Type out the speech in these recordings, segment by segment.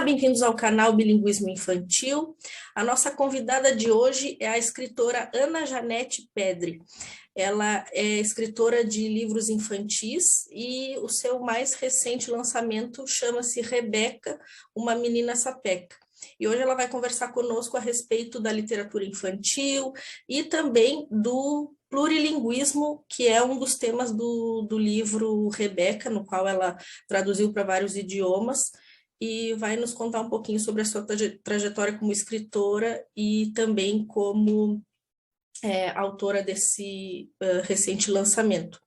Bem-vindos ao canal Bilinguismo Infantil. A nossa convidada de hoje é a escritora Ana Janete Pedre. Ela é escritora de livros infantis e o seu mais recente lançamento chama-se Rebeca, uma menina sapeca. E hoje ela vai conversar conosco a respeito da literatura infantil e também do plurilinguismo, que é um dos temas do livro Rebeca, no qual ela traduziu para vários idiomas, e vai nos contar um pouquinho sobre a sua trajetória como escritora e também como autora desse recente lançamento.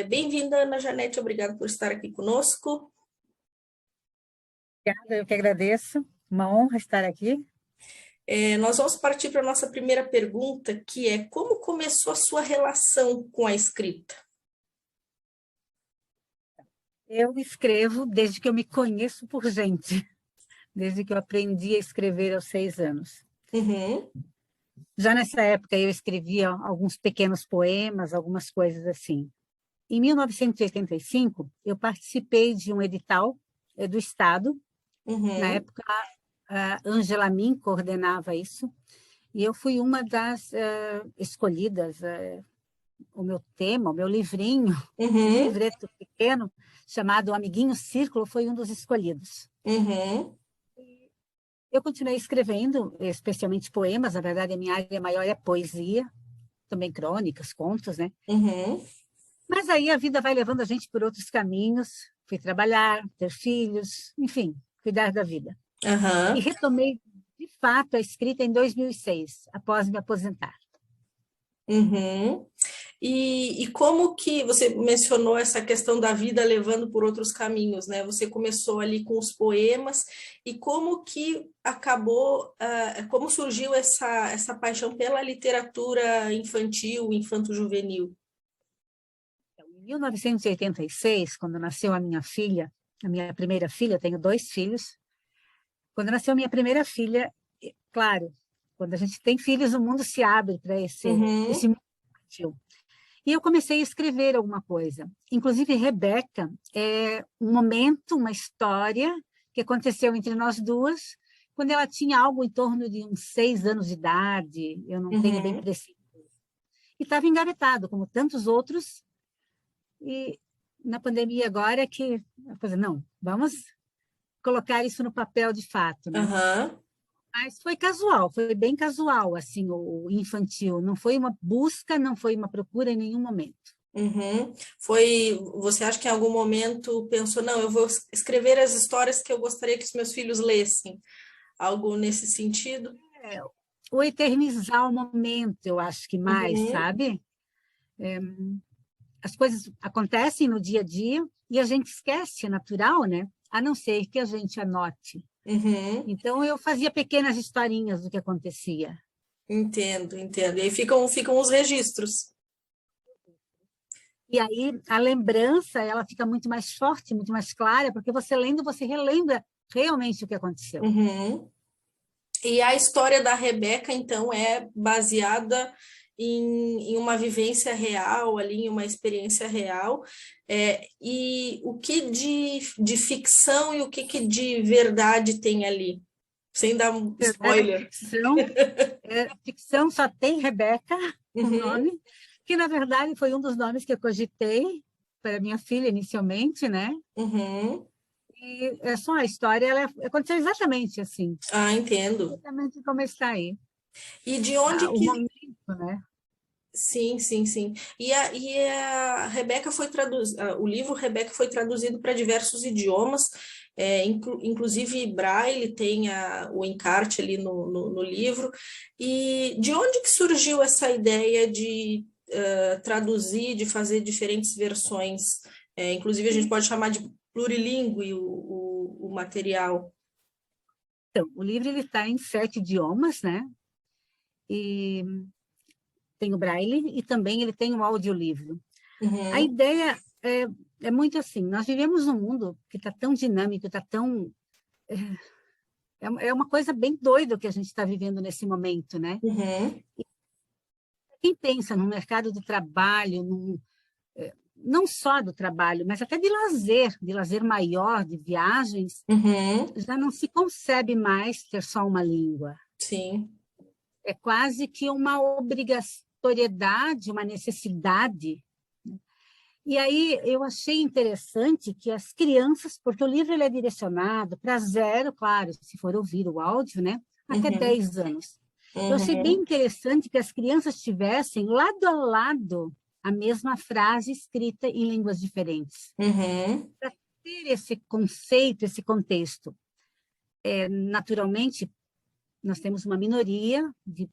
Bem-vinda, Ana Janete, obrigada por estar aqui conosco. Obrigada, eu que agradeço, uma honra estar aqui. Nós vamos partir para a nossa primeira pergunta, que é: como começou a sua relação com a escrita? Eu escrevo desde que eu me conheço por gente, desde que eu aprendi a escrever aos 6 anos. Uhum. Já nessa época eu escrevia alguns pequenos poemas, algumas coisas assim. Em 1985, eu participei de um edital do Estado. Uhum. Na época, a Ângela Min coordenava isso, e eu fui uma das escolhidas. O meu tema, o meu livrinho, Uhum. um livreto pequeno, chamado Amiguinho Círculo, foi um dos escolhidos. Uhum. Eu continuei escrevendo, especialmente poemas, na verdade a minha área maior é poesia, também crônicas, contos, né? Uhum. Mas aí a vida vai levando a gente por outros caminhos, fui trabalhar, ter filhos, enfim, cuidar da vida. Uhum. E retomei, de fato, a escrita em 2006, após me aposentar. Uhum. E como que você mencionou essa questão da vida levando por outros caminhos, né? Você começou ali com os poemas, e como que acabou, como surgiu essa paixão pela literatura infantil, infanto-juvenil? Em 1986, quando nasceu a minha primeira filha, eu tenho 2 filhos. Quando nasceu a minha primeira filha, claro, quando a gente tem filhos, o mundo se abre para esse Uhum. mundo infantil. E eu comecei a escrever alguma coisa. Inclusive, Rebeca é um momento, uma história que aconteceu entre nós duas, quando ela tinha algo em torno de uns 6 anos de idade, eu não tenho bem Uhum. preciso. E estava engavetado, como tantos outros. E na pandemia agora é que a coisa, não, vamos colocar isso no papel de fato, né? Uhum. Mas foi casual, foi bem casual, assim, o infantil. Não foi uma busca, não foi uma procura em nenhum momento. Uhum. Você acha que em algum momento pensou, não, eu vou escrever as histórias que eu gostaria que os meus filhos lessem? Algo nesse sentido? É, o eternizar o momento, eu acho que mais, Uhum. sabe? As coisas acontecem no dia a dia e a gente esquece, é natural, né? A não ser que a gente anote. Uhum. Então, eu fazia pequenas historinhas do que acontecia. Entendo, entendo. E aí ficam os registros. E aí a lembrança, ela fica muito mais forte, muito mais clara, porque você lendo, você relembra realmente o que aconteceu. Uhum. E a história da Rebeca, então, é baseada em uma vivência real, ali, em uma experiência real. E o que de ficção e o que de verdade tem ali? Sem dar um Verdade spoiler. ficção só tem Rebeca, o Uhum. nome, que na verdade foi um dos nomes que eu cogitei para minha filha inicialmente, né? Uhum. E é só a história, ela aconteceu exatamente assim, Ah, entendo. exatamente como está aí. E de onde O que... momento, né? Sim, sim, sim. E a Rebeca foi traduzida, o livro Rebeca foi traduzido para diversos idiomas, inclusive Braille tem o encarte ali no livro. E de onde que surgiu essa ideia de traduzir, de fazer diferentes versões? Inclusive a gente pode chamar de plurilíngue o material. Então, o livro ele está em 7 idiomas, né? E tem o Braille e também ele tem o audiolivro. A Uhum. ideia é muito assim, nós vivemos num mundo que está tão dinâmico, está tão... É uma coisa bem doida que a gente está vivendo nesse momento, né? Uhum. Quem pensa no mercado do trabalho, não só do trabalho, mas até de lazer maior, de viagens, já não se concebe mais ter só uma língua. Sim. É quase que uma obrigatoriedade, uma necessidade. E aí eu achei interessante que as crianças, porque o livro ele é direcionado para 0, claro, se for ouvir o áudio, né, até 10 anos. Eu achei bem interessante que as crianças tivessem lado a lado a mesma frase escrita em línguas diferentes. Para ter esse conceito, esse contexto. Naturalmente, nós temos uma minoria de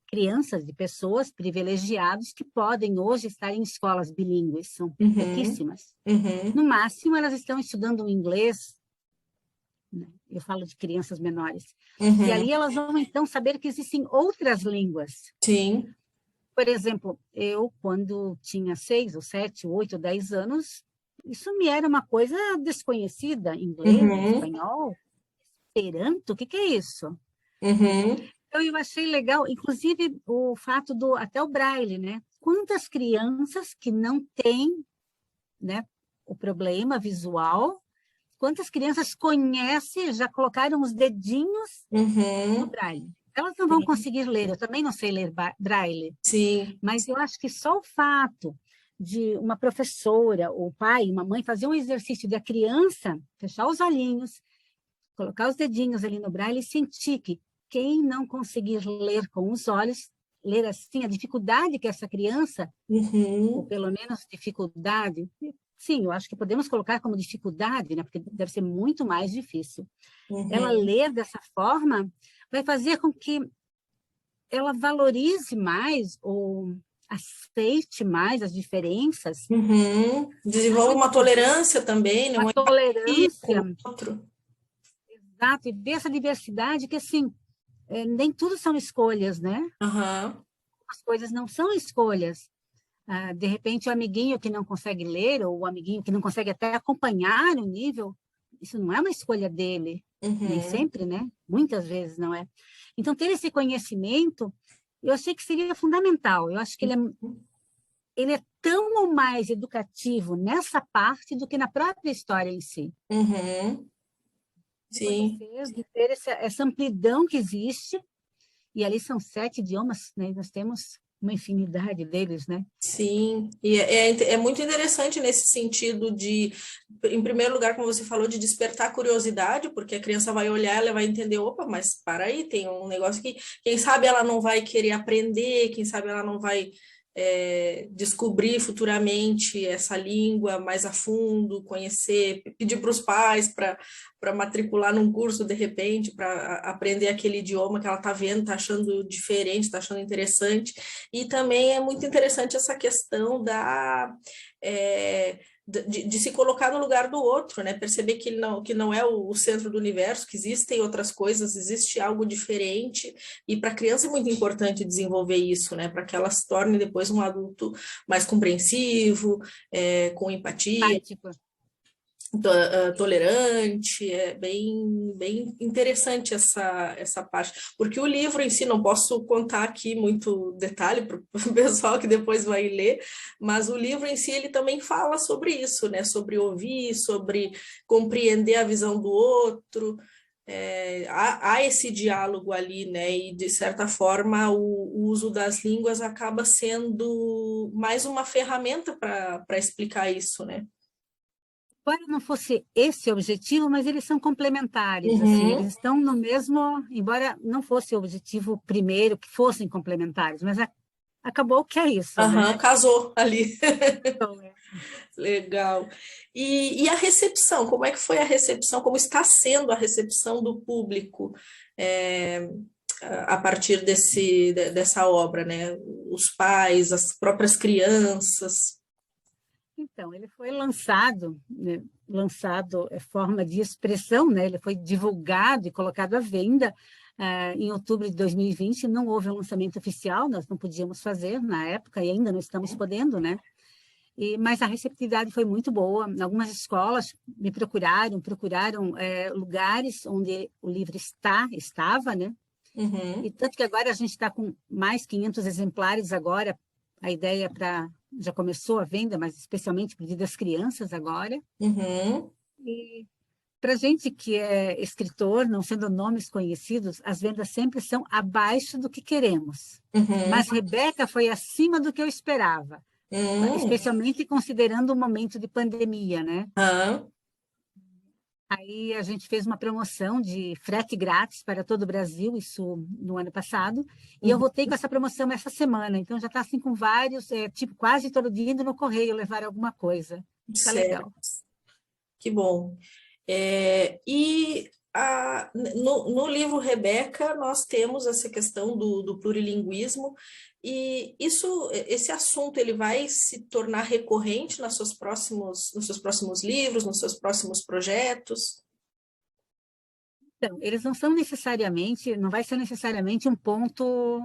crianças, de pessoas privilegiadas que podem hoje estar em escolas bilíngues, são pouquíssimas. No máximo, elas estão estudando inglês, né? Eu falo de crianças menores. E ali elas vão, então, saber que existem outras línguas. Sim. Por exemplo, eu, quando tinha 6, ou 7, 8, 10 anos, isso me era uma coisa desconhecida, inglês, espanhol, esperanto, o que é isso? Então, eu achei legal, inclusive, o fato até o braille, né? Quantas crianças que não têm, né, o problema visual, quantas crianças conhecem, já colocaram os dedinhos no braille. Elas não vão conseguir ler, eu também não sei ler braille. Sim. Mas eu acho que só o fato de uma professora, ou pai, uma mãe, fazer um exercício de a criança fechar os olhinhos, colocar os dedinhos ali no braille e sentir que quem não conseguir ler com os olhos, ler assim, a dificuldade que essa criança, ou pelo menos dificuldade, sim, eu acho que podemos colocar como dificuldade, né, porque deve ser muito mais difícil. Ela ler dessa forma vai fazer com que ela valorize mais ou aceite mais as diferenças. Desenvolva uma tolerância também, né? Uma tolerância. Com o outro. Exato, e ver essa diversidade que, assim, nem tudo são escolhas, né? As coisas não são escolhas. De repente, o amiguinho que não consegue ler, ou o amiguinho que não consegue até acompanhar o nível, isso não é uma escolha dele. Nem sempre, né? Muitas vezes não é. Então, ter esse conhecimento, eu achei que seria fundamental. Eu acho que ele é tão ou mais educativo nessa parte do que na própria história em si. Sim. De ter essa amplidão que existe, e ali são 7 idiomas, né? Nós temos uma infinidade deles, né? Sim, e é muito interessante nesse sentido de, em primeiro lugar, como você falou, de despertar curiosidade, porque a criança vai olhar, ela vai entender, opa, mas para aí, tem um negócio que, quem sabe ela não vai querer aprender, quem sabe ela não vai descobrir futuramente essa língua mais a fundo, conhecer, pedir para os pais para matricular num curso de repente, para aprender aquele idioma que ela está vendo, está achando diferente, está achando interessante. E também é muito interessante essa questão de se colocar no lugar do outro, né? Perceber que não é o centro do universo, que existem outras coisas, existe algo diferente, e para a criança é muito importante desenvolver isso, né? Para que ela se torne depois um adulto mais compreensivo, com empatia, tolerante. É bem interessante essa parte, porque o livro em si, não posso contar aqui muito detalhe para o pessoal que depois vai ler, mas o livro em si, ele também fala sobre isso, né? Sobre ouvir, sobre compreender a visão do outro. Há esse diálogo ali, né? E de certa forma o uso das línguas acaba sendo mais uma ferramenta para explicar isso, né? Embora não fosse esse o objetivo, mas eles são complementares, assim, eles estão no mesmo, embora não fosse o objetivo primeiro que fossem complementares, mas acabou que é isso, né? Casou ali. Legal. E a recepção, como é que foi a recepção, como está sendo a recepção do público a partir dessa obra, né? Os pais, as próprias crianças. Então, ele foi lançado, né? Lançado é forma de expressão, né? Ele foi divulgado e colocado à venda em outubro de 2020. Não houve um lançamento oficial, nós não podíamos fazer na época e ainda não estamos podendo, né? Mas a receptividade foi muito boa. Algumas escolas me procuraram lugares onde o livro estava, né? E tanto que agora a gente está com mais 500 exemplares agora. A ideia é para já começou a venda, mas especialmente para o Dia das Crianças agora. Uhum. E para gente que é escritor, não sendo nomes conhecidos, as vendas sempre são abaixo do que queremos. Uhum. Mas Rebeca foi acima do que eu esperava, Uhum. especialmente considerando o momento de pandemia, né? Aham. Aí a gente fez uma promoção de frete grátis para todo o Brasil, isso no ano passado, e eu Uhum. voltei com essa promoção essa semana, então já está assim com vários, tipo, quase todo dia indo no correio levar alguma coisa. Tá Certo. legal. Que bom. No livro Rebeca, nós temos essa questão do plurilinguismo, e esse assunto ele vai se tornar recorrente nos seus próximos livros, nos seus próximos projetos? Então, eles não são necessariamente, não vai ser necessariamente um ponto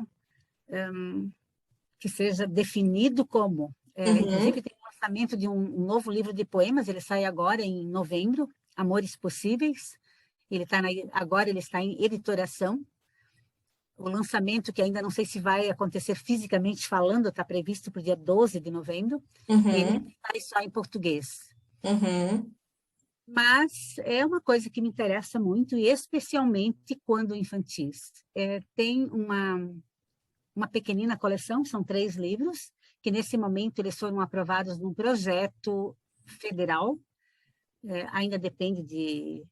que seja definido como. Uhum. Inclusive, tem o lançamento de um novo livro de poemas, ele sai agora em novembro, Amores Possíveis. Agora ele está em editoração. O lançamento, que ainda não sei se vai acontecer fisicamente falando, está previsto para o dia 12 de novembro. Ele Uhum. sai só em português. Uhum. Mas é uma coisa que me interessa muito, e especialmente quando infantis. Tem uma pequenina coleção, são 3 livros, que nesse momento eles foram aprovados num projeto federal, ainda depende de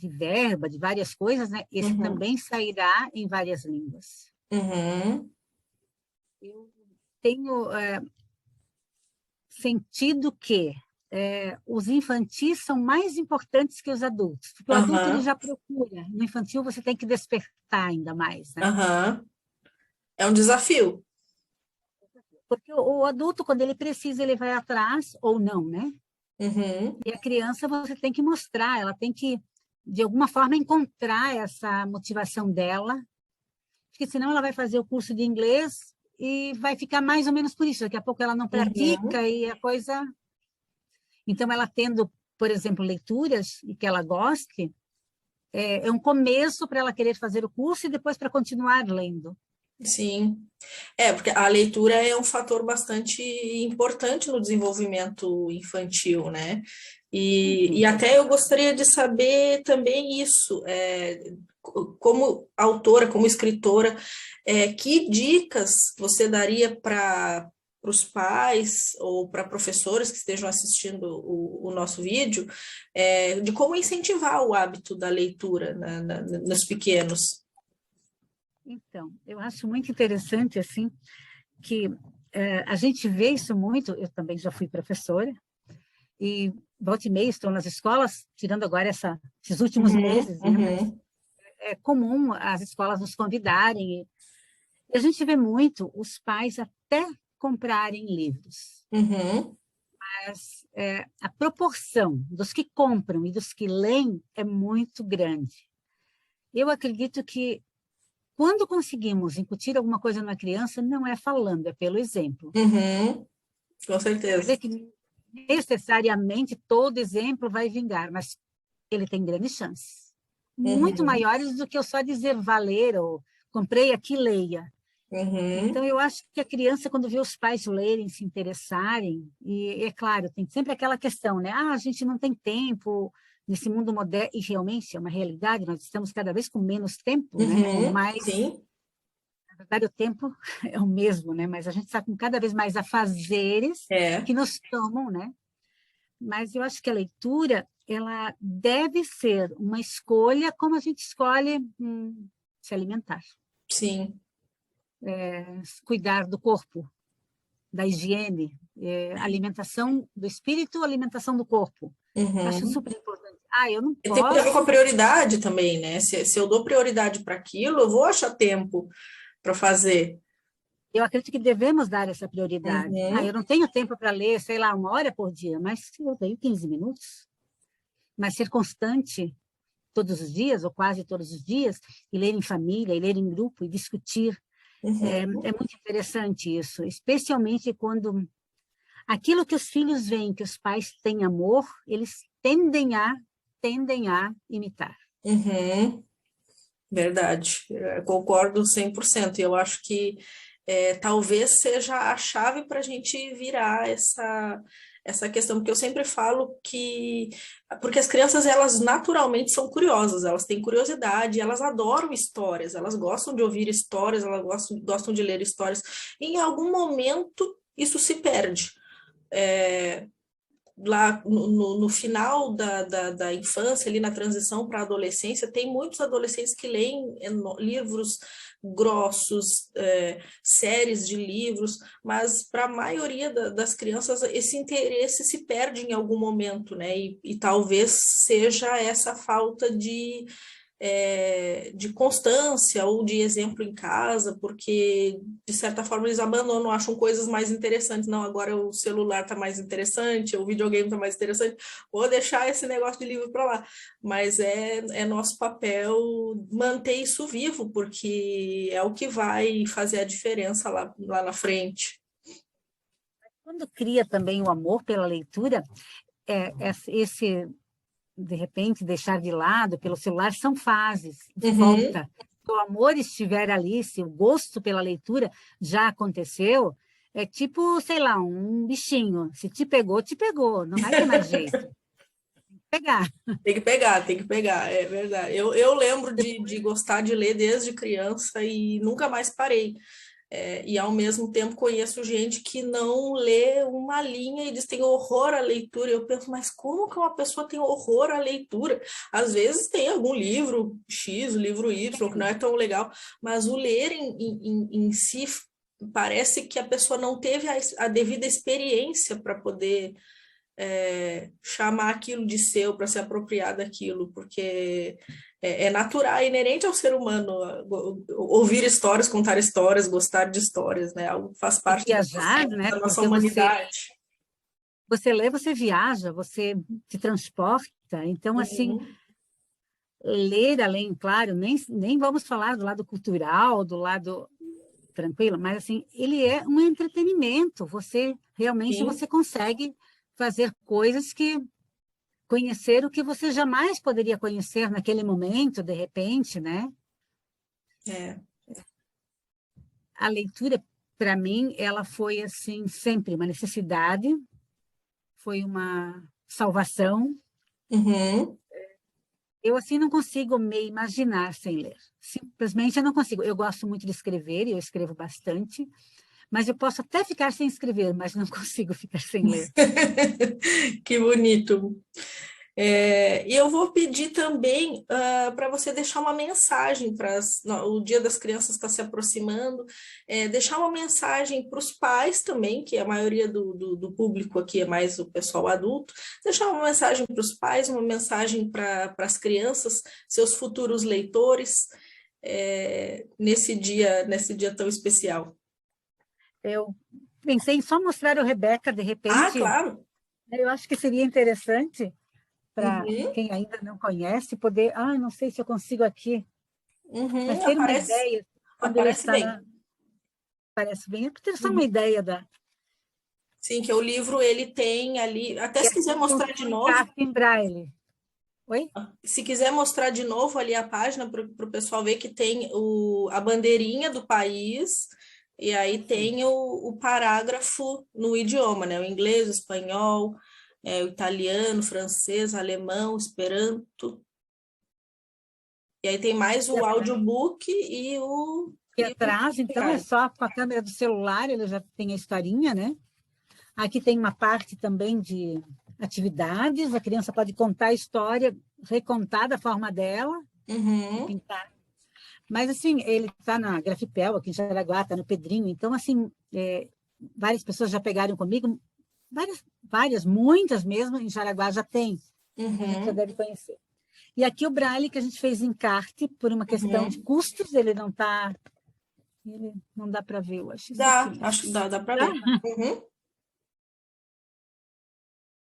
verba, de várias coisas, né? Esse Uhum. também sairá em várias línguas. Uhum. Eu tenho sentido que os infantis são mais importantes que os adultos, porque o adulto ele Aham. já procura, no infantil você tem que despertar ainda mais, né? Aham. É um desafio. Porque o adulto, quando ele precisa, ele vai atrás ou não, né? Uhum. E a criança você tem que mostrar, ela tem que, de alguma forma, encontrar essa motivação dela, porque senão ela vai fazer o curso de inglês e vai ficar mais ou menos por isso. Daqui a pouco ela não Uhum. pratica e a coisa. Então, ela tendo, por exemplo, leituras e que ela goste, é um começo para ela querer fazer o curso e depois para continuar lendo. Sim. Porque a leitura é um fator bastante importante no desenvolvimento infantil, né? E Uhum. até eu gostaria de saber também isso, como autora, como escritora, que dicas você daria para os pais ou para professores que estejam assistindo o nosso vídeo, de como incentivar o hábito da leitura nos pequenos? Então, eu acho muito interessante assim que a gente vê isso muito. Eu também já fui professora e volta e meia estou nas escolas, tirando agora esses últimos Uhum. meses, né? Mas Uhum. é comum as escolas nos convidarem. E a gente vê muito os pais até comprarem livros, Uhum. mas a proporção dos que compram e dos que leem é muito grande. Eu acredito que quando conseguimos incutir alguma coisa na criança, não é falando, é pelo exemplo. Uhum. Com Quer certeza. dizer que necessariamente todo exemplo vai vingar, mas ele tem grandes chances. Muito Uhum. maiores do que eu só dizer valer ou comprei aqui, leia. Uhum. Então, eu acho que a criança, quando vê os pais lerem, se interessarem, e é claro, tem sempre aquela questão, né? Ah, a gente não tem tempo nesse mundo moderno, e realmente é uma realidade, nós estamos cada vez com menos tempo, né? Com Uhum. mais, Sim. na verdade, o tempo é o mesmo, né? Mas a gente está com cada vez mais afazeres É. que nos tomam, né? Mas eu acho que a leitura, ela deve ser uma escolha como a gente escolhe se alimentar, Sim. cuidar do corpo, da higiene, alimentação do espírito, alimentação do corpo. Acho Uhum. super importante. Ah, eu não E tem a ver com a posso. prioridade também, né? Se eu dou prioridade para aquilo, eu vou achar tempo para fazer. Eu acredito que devemos dar essa prioridade. Ah, eu Uhum. não tenho tempo para ler, sei lá, 1 hora por dia, mas eu tenho 15 minutos. Mas ser constante todos os dias, ou quase todos os dias, e ler em família, e ler em grupo, e discutir, é Uhum. muito interessante isso, especialmente quando aquilo que os filhos veem, que os pais têm amor, eles tendem a imitar. Uhum. Verdade. Eu concordo 100%. E eu acho que talvez seja a chave para a gente virar essa questão, porque eu sempre falo que, porque as crianças, elas naturalmente são curiosas, elas têm curiosidade, elas adoram histórias, elas gostam de ouvir histórias, elas gostam de ler histórias, e em algum momento isso se perde. Lá no final da infância, ali na transição para a adolescência, tem muitos adolescentes que leem livros grossos, séries de livros, mas para a maioria das crianças esse interesse se perde em algum momento, né? E talvez seja essa falta de constância ou de exemplo em casa, porque, de certa forma, eles abandonam, acham coisas mais interessantes. Não, agora o celular está mais interessante, o videogame está mais interessante, vou deixar esse negócio de livro para lá. Mas é nosso papel manter isso vivo, porque é o que vai fazer a diferença lá na frente. Quando cria também o amor pela leitura, esse de repente, deixar de lado pelo celular, são fases, volta. Se o amor estiver ali, se o gosto pela leitura já aconteceu, é tipo, sei lá, um bichinho. Se te pegou, não vai ter mais jeito. Tem que pegar. Tem que pegar, é verdade. Eu lembro de gostar de ler desde criança e nunca mais parei. E ao mesmo tempo conheço gente que não lê uma linha e diz que tem horror à leitura. Eu penso, mas como que uma pessoa tem horror à leitura? Às vezes tem algum livro X, livro Y, que não é tão legal, mas o ler em si parece que a pessoa não teve a devida experiência para poder chamar aquilo de seu, para se apropriar daquilo, porque é natural, é inerente ao ser humano ouvir histórias, contar histórias, gostar de histórias, né? Algo faz parte viajar, né? da nossa humanidade. Você lê, você viaja, você se transporta. Então, assim, ler além, claro, nem vamos falar do lado cultural, do lado tranquilo, mas assim, ele é um entretenimento. Você realmente você consegue fazer coisas que conhecer o que você jamais poderia conhecer naquele momento, de repente, né? A leitura, para mim, ela foi assim sempre uma necessidade, foi uma salvação. Eu assim não consigo me imaginar sem ler. Simplesmente eu não consigo. Eu gosto muito de escrever, e eu escrevo bastante, mas eu posso até ficar sem escrever, mas não consigo ficar sem ler. Que bonito. E eu vou pedir também para você deixar uma mensagem o Dia das Crianças está se aproximando, deixar uma mensagem para os pais também, que a maioria do público aqui é mais o pessoal adulto, deixar uma mensagem para os pais, uma mensagem para as crianças, seus futuros leitores, nesse dia tão especial. Eu pensei em só mostrar o Rebeca, de repente. Claro! Eu acho que seria interessante para quem ainda não conhece, poder... não sei se eu consigo aqui. Mas ter uma ideia, quando ele está parece bem, é ter só uma ideia da... Sim, que o livro, ele tem ali... Até se quiser mostrar de novo... Em braille. Oi? Se quiser mostrar de novo ali a página, para o pessoal ver que tem a bandeirinha do país, e aí tem o parágrafo no idioma, né? O inglês, o espanhol... o italiano, francês, alemão, esperanto. E aí tem mais o audiobook e o... E atrás, então, é só com a câmera do celular, ele já tem a historinha, né? Aqui tem uma parte também de atividades, a criança pode contar a história, recontar da forma dela, pintar. Mas, assim, ele está na Grafipel, aqui em Jaraguá, está no Pedrinho, então, assim, várias pessoas já pegaram comigo, muitas mesmo, em Jaraguá já tem. Você deve conhecer. E aqui o braille que a gente fez encarte, por uma questão de custos, ele não está... Ele não dá para ver, eu acho. Acho que dá para ver.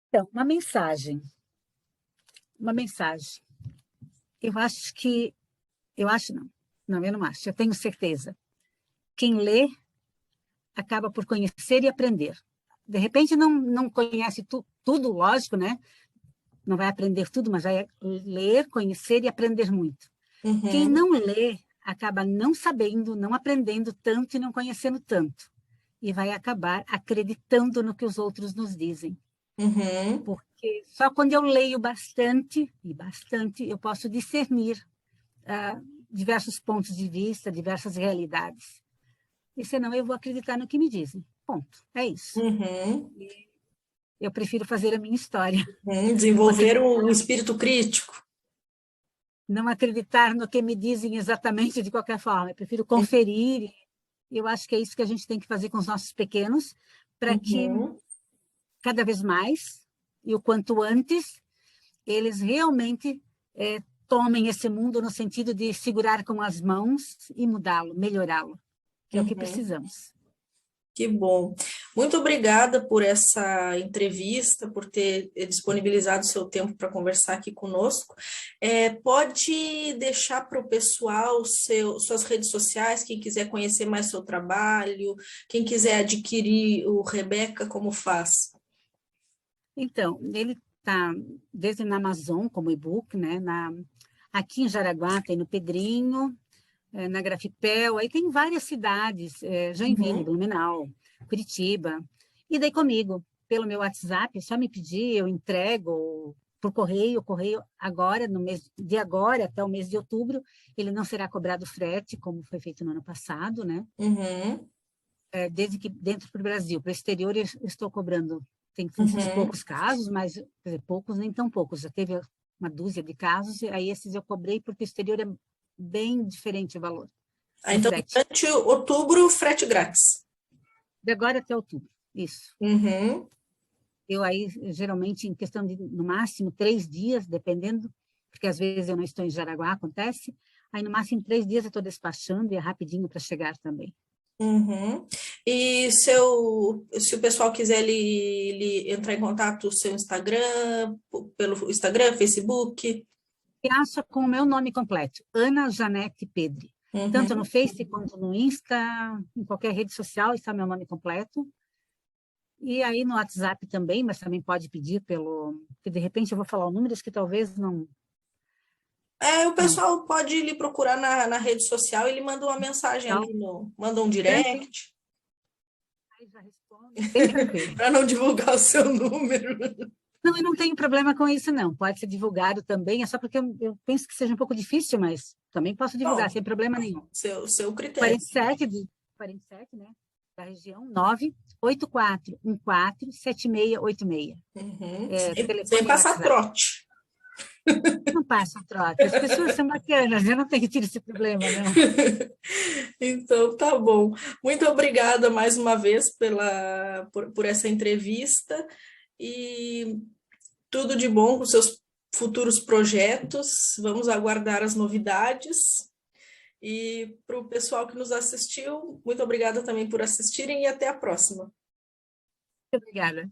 Então, uma mensagem. Eu acho que... Eu acho não. Não, eu não acho. Eu tenho certeza. Quem lê acaba por conhecer e aprender. De repente, não conhece tudo, lógico, né? Não vai aprender tudo, mas vai ler, conhecer e aprender muito. Quem não lê acaba não sabendo, não aprendendo tanto e não conhecendo tanto. E vai acabar acreditando no que os outros nos dizem. Uhum. Porque só quando eu leio bastante, e bastante, eu posso discernir diversos pontos de vista, diversas realidades. E senão eu vou acreditar no que me dizem. Ponto. É isso. Uhum. Eu prefiro fazer a minha história. Não Desenvolver acreditar, o espírito crítico. não acreditar no que me dizem exatamente de qualquer forma. Eu prefiro conferir. Eu acho que é isso que a gente tem que fazer com os nossos pequenos, para que Uhum. cada vez mais, e o quanto antes, eles realmente tomem esse mundo no sentido de segurar com as mãos e mudá-lo, melhorá-lo, que é o que Uhum. precisamos. Que bom. Muito obrigada por essa entrevista, por ter disponibilizado seu tempo para conversar aqui conosco. Pode deixar para o pessoal suas redes sociais, quem quiser conhecer mais seu trabalho, quem quiser adquirir o Rebeca, como faz? Então, ele está desde na Amazon, como e-book, né? Aqui em Jaraguá tem no Pedrinho, na Grafipel, aí tem várias cidades, Joinville, Uhum. Blumenau, Curitiba, e daí comigo, pelo meu WhatsApp, é só me pedir, eu entrego por correio, o correio agora, no mês de agora até o mês de outubro, ele não será cobrado frete, como foi feito no ano passado, né? Uhum. Desde que dentro do Brasil, para o exterior eu estou cobrando, tem uns Uhum. poucos casos, mas quer dizer, poucos nem tão poucos, já teve uma dúzia de casos, e aí esses eu cobrei porque o exterior é bem diferente o valor do Então, frete. durante outubro, frete grátis. De agora até outubro, isso. Uhum. Eu aí, geralmente, em questão de, no máximo, 3 dias, dependendo, porque às vezes eu não estou em Jaraguá, acontece, aí no máximo 3 dias eu estou despachando e é rapidinho para chegar também. Uhum. E se o pessoal quiser entrar em contato, o seu Instagram, pelo Instagram, Facebook. E acha com o meu nome completo, Ana Janete Pedre. Tanto no Uhum. Face quanto no Insta, em qualquer rede social está meu nome completo. E aí no WhatsApp também, mas também pode pedir pelo... Porque de repente eu vou falar números que talvez não... O Não. pessoal pode lhe procurar na rede social e ele manda uma mensagem Então, ali, manda um tranquilo, direct, aí já respondo, bem tranquilo. para não divulgar o seu número. Não, eu não tenho problema com isso, não. Pode ser divulgado também, é só porque eu penso que seja um pouco difícil, mas também posso divulgar, Bom, sem problema nenhum. seu critério. 47, 47, né? Da região, 984147686. Uhum. Sem Telefone e passar WhatsApp. trote. Não passa troca. As pessoas são bacanas, eu não tenho tido esse problema, não. Então, tá bom. Muito obrigada mais uma vez por essa entrevista e tudo de bom com seus futuros projetos. Vamos aguardar as novidades. E para o pessoal que nos assistiu, muito obrigada também por assistirem e até a próxima. Muito obrigada.